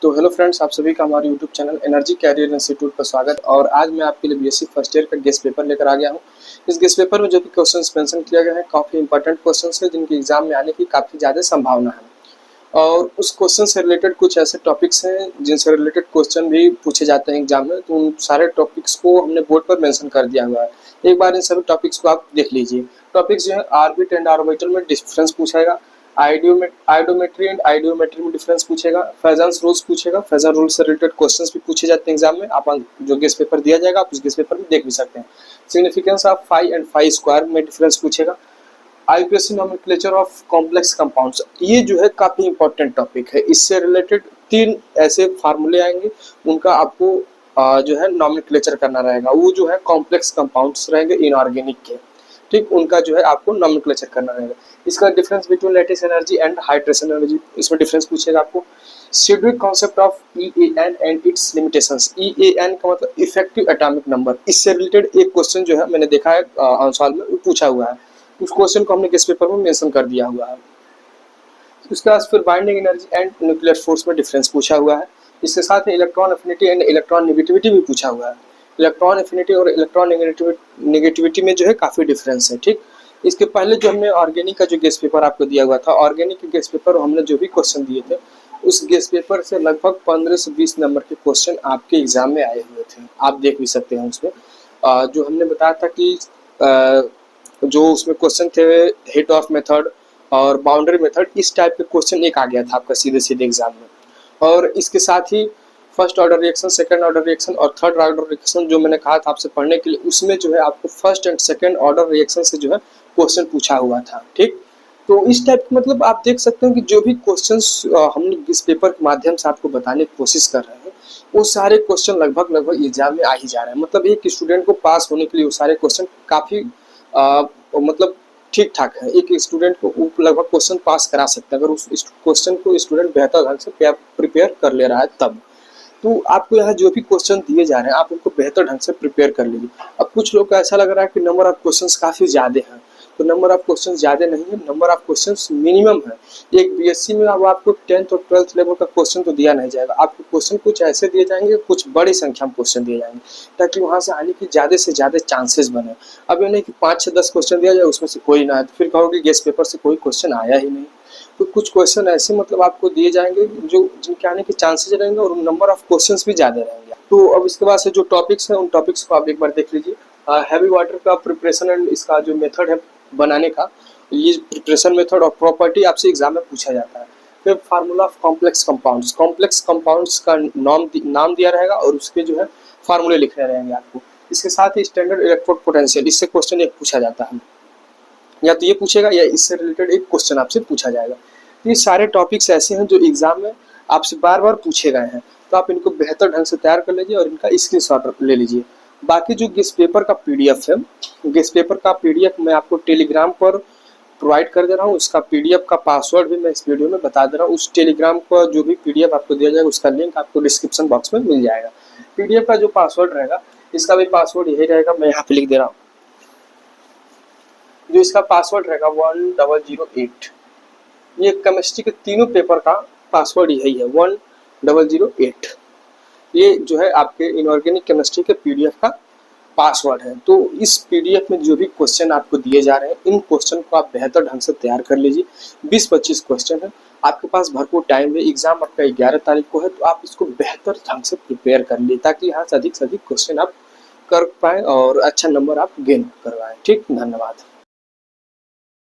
तो hello friends, आप सभी का हमारे YouTube channel Energy Career Institute पर स्वागत। और आज मैं आपके लिए बीएससी फर्स्ट ईयर का गेस्ट पेपर लेकर आ गया हूं। इस गेस्ट पेपर में जो भी क्वेश्चंस मेंशन किया गया है काफ़ी इंपॉर्टेंट क्वेश्चंस है जिनके एग्जाम में आने की काफ़ी ज़्यादा संभावना है। और उस क्वेश्चन से रिलेटेड कुछ ऐसे टॉपिक्स हैं जिनसे रिलेटेड क्वेश्चन भी पूछे जाते हैं एग्जाम में, तो उन सारे टॉपिक्स को हमने बोर्ड पर मेंशन कर दिया हुआ है। एक बार इन सभी टॉपिक्स को आप देख लीजिए। टॉपिक्स जो है ऑर्बिट एंड ऑर्बिटल में डिफरेंस पूछेगा, आइडियोमेट्री एंड आइडियोमेट्री में डिफरेंस पूछेगा, फेजन्स रूल्स पूछेगा। फेजन रूल से रिलेटेड क्वेश्चंस भी पूछे जाते हैं एग्जाम में। आप जो गेस्ट पेपर दिया जाएगा आप उस गेस्ट पेपर में देख भी सकते हैं। Significance of phi and phi square में डिफरेंस पूछेगा। IPSC nomenclature of complex compounds, ये जो है काफी इंपॉर्टेंट टॉपिक है। इससे रिलेटेड 3 ऐसे फार्मूले आएंगे, उनका आपको जो है नोमेनक्लेचर करना रहेगा। वो जो है कॉम्प्लेक्स कंपाउंड्स रहेंगे इनऑर्गेनिक के, ठीक, उनका जो है आपको नोमेनक्लेचर करना रहेगा। इसका difference between lattice energy and hydration energy, इसमें डिफरेंस पूछेगा आपको। Sidgwick concept of EAN and its limitations, EAN का मतलब इफेक्टिव एटॉमिक नंबर, इससे रिलेटेड एक क्वेश्चन जो है मैंने देखा है आंसर में पूछा हुआ है। उस क्वेश्चन को हमने गेस्ट पेपर में मेंशन कर दिया हुआ है। उसके बाद फिर binding energy and nuclear force में डिफरेंस पूछा हुआ है। इसके साथ ही electron affinity and electron negativity भी पूछा हुआ है। इलेक्ट्रॉन एफिनिटी और इलेक्ट्रॉन नेगेटिविटी में जो है काफी डिफरेंस है, ठीक। इसके पहले जो हमने ऑर्गेनिक का जो गेस्ट पेपर आपको दिया हुआ था, ऑर्गेनिक के गेस्ट पेपर हमने जो भी क्वेश्चन दिए थे उस गेस्ट पेपर से लगभग 15 से 20 नंबर के क्वेश्चन आपके एग्जाम में आए हुए थे। आप देख भी सकते हैं उसमें जो हमने बताया था कि जो उसमें क्वेश्चन थे हिट ऑफ मेथड और बाउंड्री मेथड, इस टाइप के क्वेश्चन एक आ गया था आपका सीधे सीधे एग्जाम में। और इसके साथ ही first order reaction, second order reaction और थर्ड ऑर्डर रिएक्शन जो मैंने कहा था आपसे पढ़ने के लिए, उसमें जो है आपको first and second order reaction से जो है क्वेश्चन पूछा हुआ था, ठीक। तो इस टाइप के मतलब आप देख सकते हो कि जो भी क्वेश्चंस हम इस पेपर के माध्यम से आपको बताने की कोशिश कर रहे हैं वो सारे क्वेश्चन लगभग एग्जाम में आ ही जा रहे हैं। मतलब एक स्टूडेंट को पास होने के लिए वो सारे क्वेश्चन काफी मतलब ठीक ठाक है। एक स्टूडेंट को लगभग क्वेश्चन पास करा सकता है अगर उस क्वेश्चन को स्टूडेंट बेहतर ढंग से प्रिपेयर कर ले रहा है तब। तो आपको यहाँ जो भी क्वेश्चन दिए जा रहे हैं आप उनको बेहतर ढंग से प्रिपेयर कर लीजिए। अब कुछ लोग को ऐसा लग रहा है कि नंबर ऑफ क्वेश्चंस काफी ज्यादा हैं, तो नंबर ऑफ क्वेश्चंस ज्यादा नहीं है, नंबर ऑफ क्वेश्चंस मिनिमम है। एक बीएससी में अब आपको 10th और 12th लेवल का क्वेश्चन तो दिया नहीं जाएगा, आपको क्वेश्चन कुछ ऐसे दिए जाएंगे, कुछ बड़ी संख्या में क्वेश्चन दिए जाएंगे ताकि वहां से आने की ज्यादा से ज्यादा चांसेस बने। अब ये नहीं कि 5 से 10 क्वेश्चन दिया जाए उसमें से कोई ना आए तो फिर कहोगे गेस्ट पेपर से कोई क्वेश्चन आया ही नहीं। तो कुछ क्वेश्चन ऐसे मतलब आपको दिए जाएंगे जो जिनके आने के चांसेस रहेंगे और नंबर ऑफ क्वेश्चंस भी ज्यादा रहेंगे। तो अब इसके बाद से जो टॉपिक्स हैं उन टॉपिक्स को आप एक बार देख लीजिए। हैवी वाटर का प्रिपरेशन एंड इसका जो मेथड है बनाने का, ये प्रिपरेशन मेथड और प्रॉपर्टी आपसे एग्जाम में पूछा जाता है। फिर formula of complex compounds, complex compounds का नाम दिया रहेगा और उसके जो है फार्मूले लिखने रहेंगे आपको। इसके साथ ही स्टैंडर्ड इलेक्ट्रोड पोटेंशियल, इससे क्वेश्चन एक पूछा जाता है, या तो ये पूछेगा या इससे रिलेटेड एक क्वेश्चन आपसे पूछा जाएगा। तो ये सारे टॉपिक्स ऐसे हैं जो एग्जाम में आपसे बार बार पूछे गए हैं, तो आप इनको बेहतर ढंग से तैयार कर लीजिए और इनका स्क्रीनशॉट ले लीजिए। बाकी जो गेस्ट पेपर का पीडीएफ है, गेस्ट पेपर का पीडीएफ मैं आपको टेलीग्राम पर प्रोवाइड कर दे रहा हूँ। उसका पीडीएफ का पासवर्ड भी मैं इस वीडियो में बता दे रहा हूँ। उस टेलीग्राम का जो भी पीडीएफ आपको दिया जाएगा उसका लिंक आपको डिस्क्रिप्शन बॉक्स में मिल जाएगा। पीडीएफ का जो पासवर्ड रहेगा, इसका भी पासवर्ड यही रहेगा, मैं यहाँ पे लिख दे रहा हूँ। जो इसका पासवर्ड रहेगा 1008, ये केमिस्ट्री के तीनों पेपर का पासवर्ड यही है 1008। ये जो है आपके इनऑर्गेनिक केमिस्ट्री के पीडीएफ का पासवर्ड है। तो इस पीडीएफ में जो भी क्वेश्चन आपको दिए जा रहे हैं इन क्वेश्चन को आप बेहतर ढंग से तैयार कर लीजिए। 20-25 क्वेश्चन है, आपके पास भरपूर टाइम है, एग्जाम आपका 11 तारीख को है, तो आप इसको बेहतर ढंग से प्रिपेयर कर लीजिए ताकि यहाँ से अधिक क्वेश्चन आप कर पाए और अच्छा नंबर आप गेन करवाएं। ठीक, धन्यवाद।